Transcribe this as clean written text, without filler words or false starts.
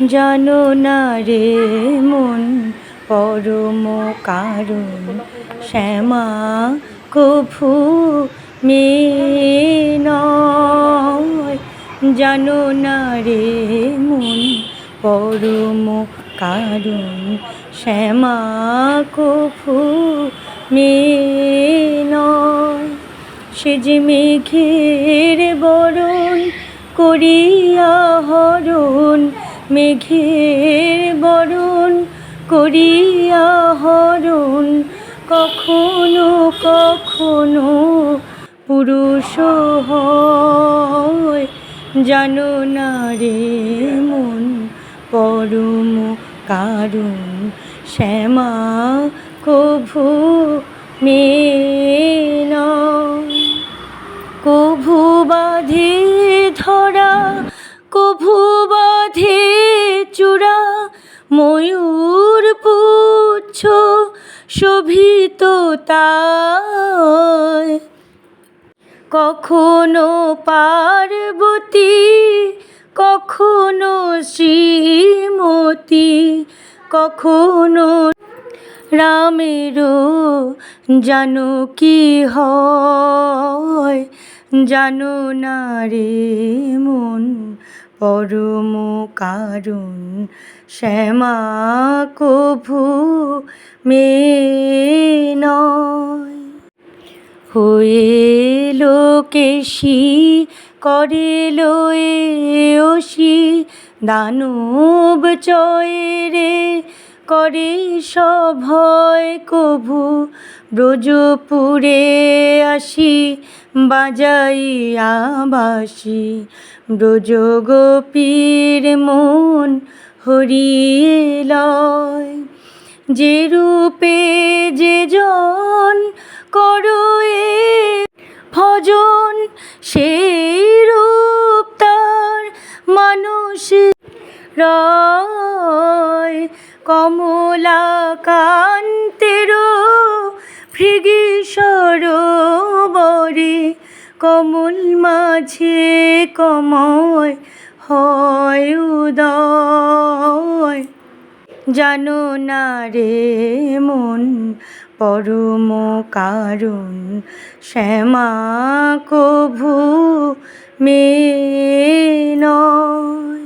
জানো না রে মন পরম কারণ শ্যামা কভু মেয়ে নয়। জানো না রে মন পরম কারণ শ্যামা কভু মেয়ে নয়। সে যে মেঘের বরণ করিয়া হরণ, মেঘের বরণ করিয়া হরণ, কখনো কখনো পুরুষ হয়। জানো না রে মন পরম কারণ শ্যামা কভু মেয়ে নয়। কভু বাঁধে ধরা, কভু বাঁধে চূড়া, ময়ূর পুচ্ছ শোভিত তাই। কখনো পার্বতী, কখনো শ্রীমতী, কখনো রামেরও জানকী হয়। জানো না রে মন পরম কারণ শ্যামা কভু মেয়ে নয়। হয়ে লোকেশী করে লয়ে অসি, দানব চয়েরে করে সভয় কভু ব্রজপুরে আসি, বাজাইয়া বাঁশি ব্রজ গোপীর মন হরিয়ে লয়। যে রূপে যে জন করো এ ভজন, সেই রূপ তার মানুষ রয়। কমলা কান্তেরও ভৃগি সরোবরে, কমল মাঝে কময় হয় উদয়। জানো না রে মন পরম কারণ শ্যামা কভু মেয়ে নয়।